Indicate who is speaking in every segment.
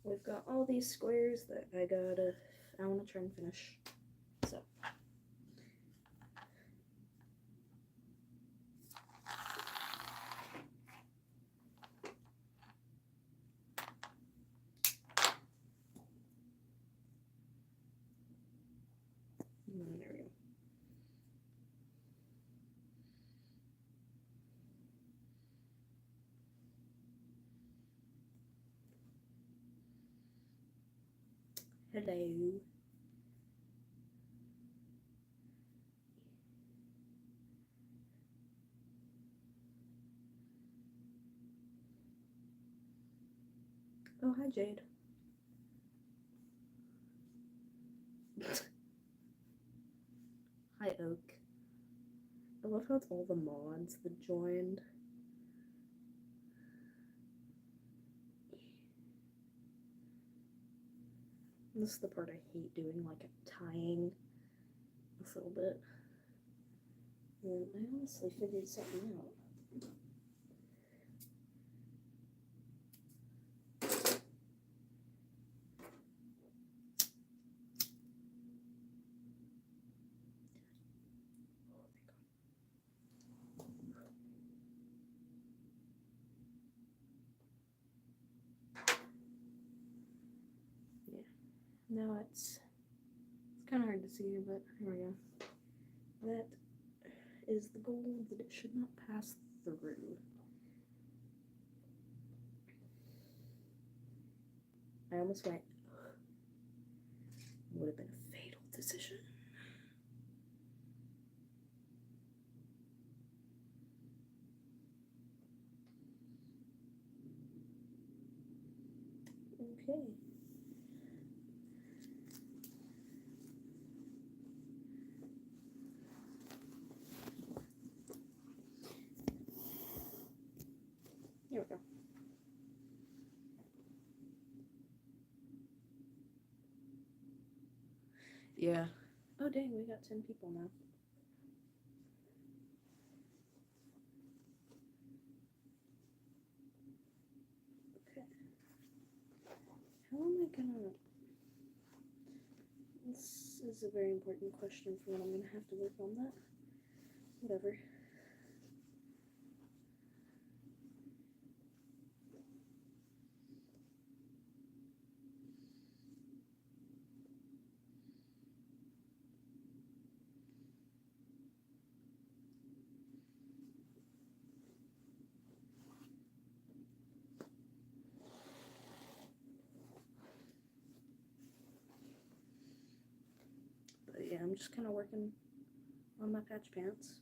Speaker 1: we've got all these squares that I want to try and finish. So. There we go. Hello. Oh, hi, Jade. Hi, Oak. I love how it's all the mods that joined. This is the part I hate doing, like tying this little bit. And I honestly figured something out. Now it's kind of hard to see, but here we go. That is the goal, that it should not pass through. I almost went, would have been a fatal decision. Okay. Here we go. Yeah. Oh dang, we got 10 people now. Okay. How am I gonna... This is a very important question for when I'm gonna have to work on that. Whatever. But yeah, I'm just kind of working on my patch pants.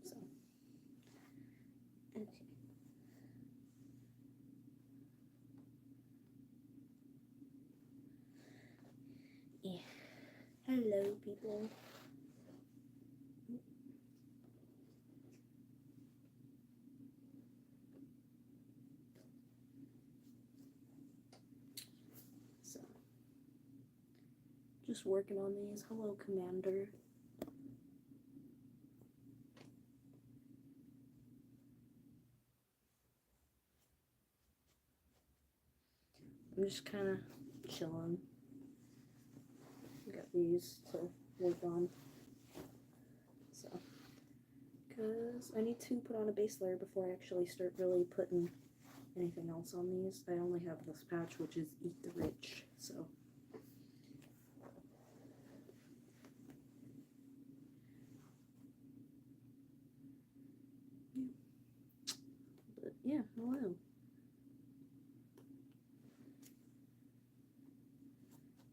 Speaker 1: So, okay. Yeah. Hello, people. So, just working on these. Hello, Commander. I'm just kind of chilling. Got these to work on. So, because I need to put on a base layer before I actually start really putting anything else on these. I only have this patch, which is Eat the Rich, so. Yeah. But yeah, hello.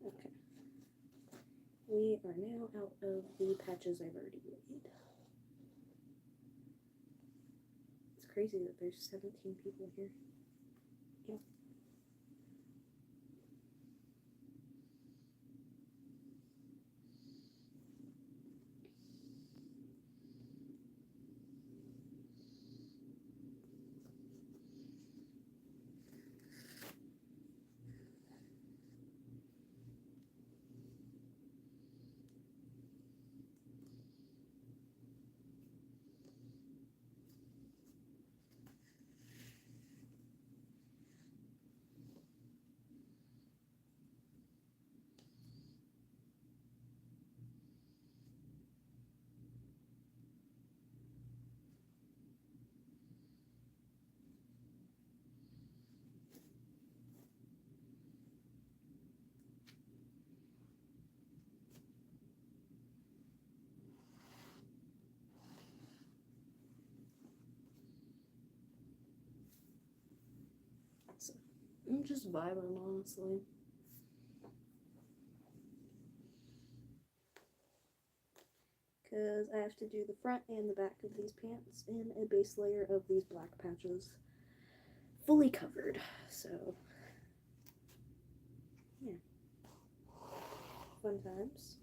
Speaker 1: Okay. We are now out of the patches I've already made. It's crazy that there's 17 people here. Yeah. So I'm just vibing, honestly. Because I have to do the front and the back of these pants in a base layer of these black patches, fully covered. So yeah, fun times.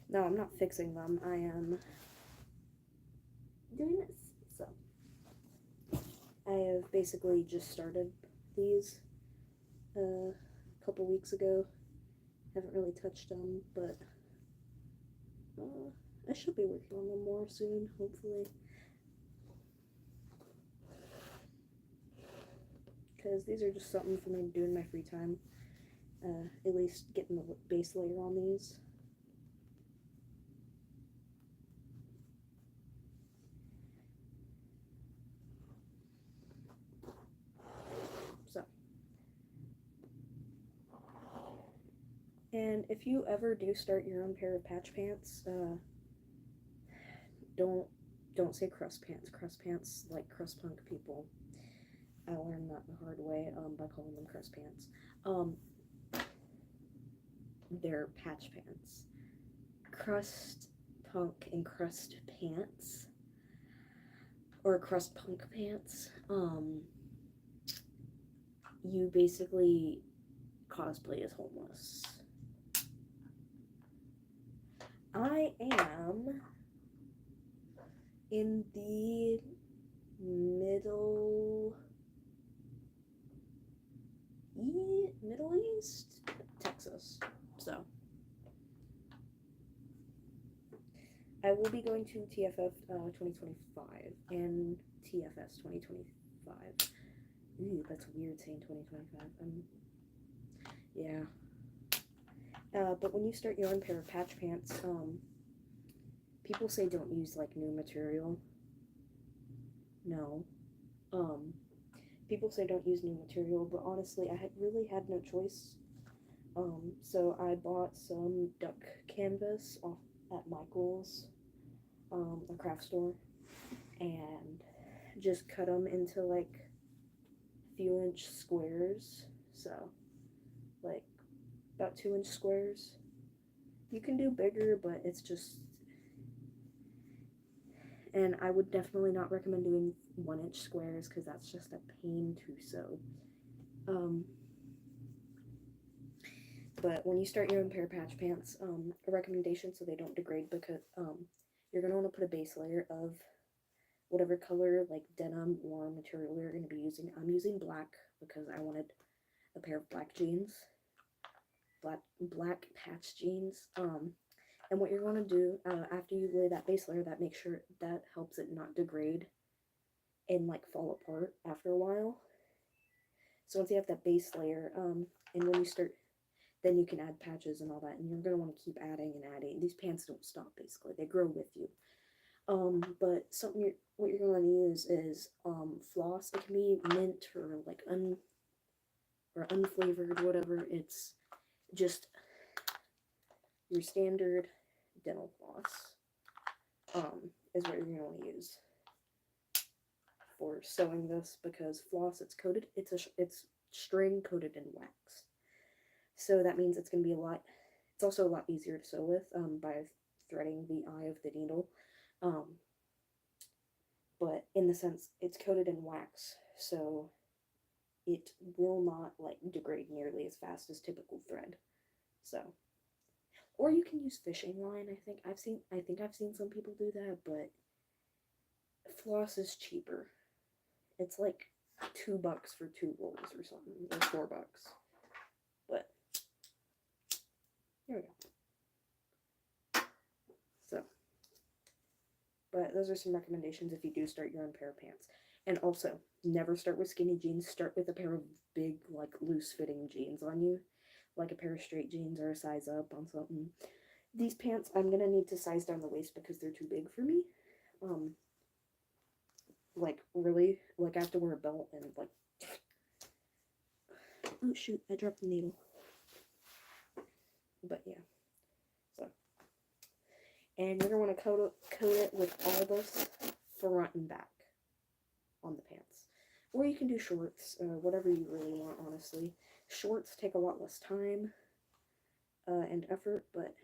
Speaker 1: No, I'm not fixing them. I am doing this. So I have basically just started these a couple weeks ago. Haven't really touched them, but I should be working on them more soon, hopefully. Because these are just something for me to do in my free time. At least getting the base layer on these. So, and if you ever do start your own pair of patch pants, don't say crust pants. Crust pants, like crust punk people, I learned that the hard way by calling them crust pants. They're patch pants. Crust punk and crust pants, or crust punk pants, you basically cosplay as homeless. I am in the Middle East, Texas. So I will be going to TFF 2025 and TFS 2025. Ooh, that's weird saying 2025. Yeah. But when you start your own pair of patch pants, people say don't use like new material. No. People say don't use new material, but honestly, I really had no choice. So I bought some duck canvas off at Michael's, a craft store, and just cut them into like few inch squares. So, like about 2 inch squares. You can do bigger, but it's just. And I would definitely not recommend doing 1 inch squares because that's just a pain to sew. But when you start your own pair of patch pants, a recommendation so they don't degrade, because you're going to want to put a base layer of whatever color, like denim or material you're going to be using. I'm using black because I wanted a pair of black jeans, black patch jeans. And what you're going to do after you lay that base layer, that makes sure that helps it not degrade and like fall apart after a while. So once you have that base layer, and when you start, then you can add patches and all that, and you're going to want to keep adding and adding. These pants don't stop, basically. They grow with you. But what you're going to use is floss. It can be mint or like unflavored, whatever. It's just your standard dental floss is what you're going to want to use for sewing this, because floss, it's string coated in wax. So that means it's going to be it's also a lot easier to sew with by threading the eye of the needle. But in the sense, it's coated in wax, so it will not like degrade nearly as fast as typical thread. So, or you can use fishing line. I think I've seen some people do that, but floss is cheaper. It's like $2 for 2 rolls or something, or $4. But here we go. So, but those are some recommendations if you do start your own pair of pants. And also, never start with skinny jeans. Start with a pair of big, like, loose-fitting jeans on you. Like a pair of straight jeans or a size up on something. These pants, I'm going to need to size down the waist because they're too big for me. like really, like I have to wear a belt and like, oh shoot, I dropped the needle. But yeah, so, and you're gonna want to coat it with all this front and back on the pants. Or you can do shorts, whatever you really want, honestly. Shorts take a lot less time and effort, but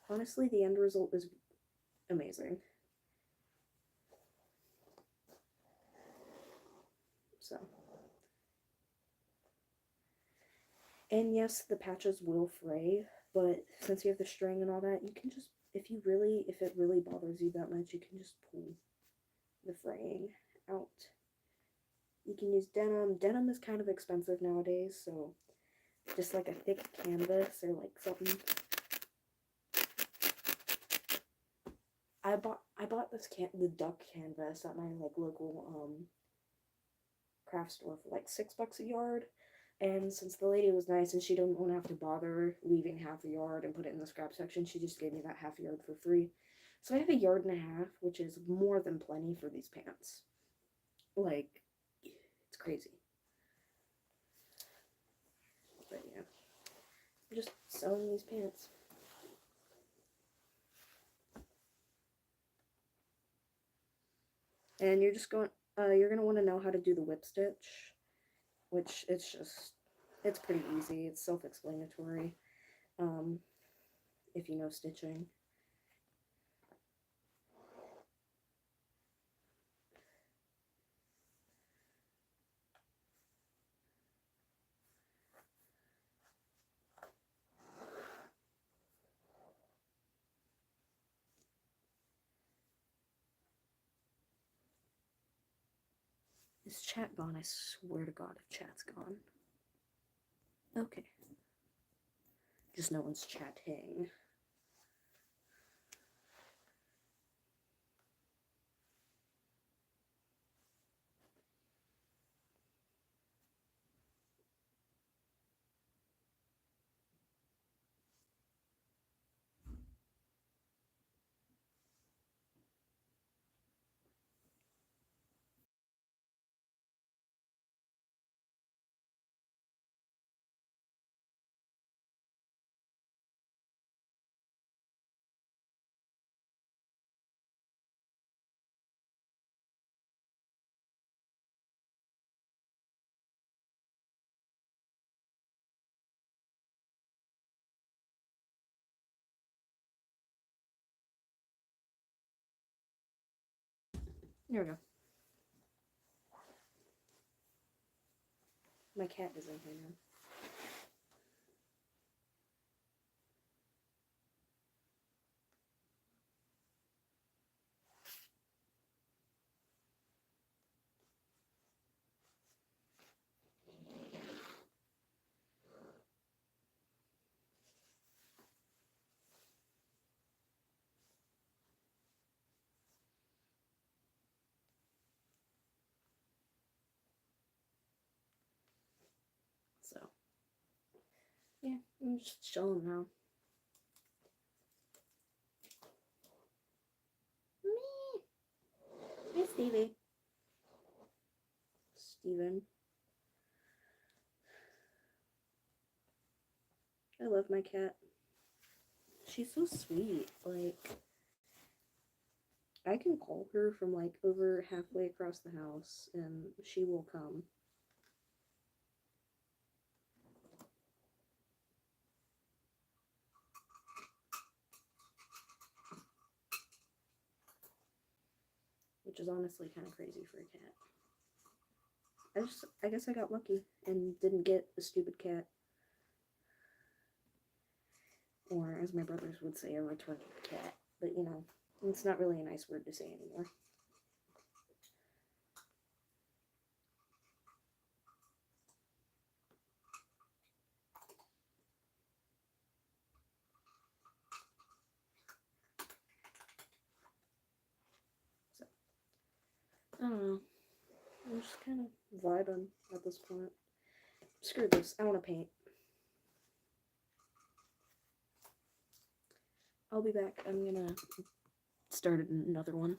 Speaker 1: honestly, the end result is amazing. So, and yes, the patches will fray, but since you have the string and all that, you can just, if it really bothers you that much, you can just pull the fraying out. You can use denim. Denim is kind of expensive nowadays, so just like a thick canvas or like something. I bought the duck canvas at my like local craft store for like $6 a yard. And since the lady was nice and she didn't want to have to bother leaving half a yard and put it in the scrap section, she just gave me that half yard for free. So I have a yard and a half, which is more than plenty for these pants. Like, it's crazy. But yeah, I'm just sewing these pants. And you're just going, you're going to want to know how to do the whip stitch, which it's pretty easy. It's self-explanatory if you know stitching. Is chat gone? I swear to God if chat's gone. Okay. Just no one's chatting. There we go. My cat is in here now. So, yeah, I'm just chilling now. Me. Hey, Stevie. Steven. I love my cat. She's so sweet. Like, I can call her from like over halfway across the house and she will come. Which is honestly kind of crazy for a cat. I guess I got lucky and didn't get a stupid cat. Or, as my brothers would say, a retarded cat. But, you know, it's not really a nice word to say anymore. So, I don't know. I'm just kind of vibing at this point. Screw this. I want to paint. I'll be back. I'm gonna start another one.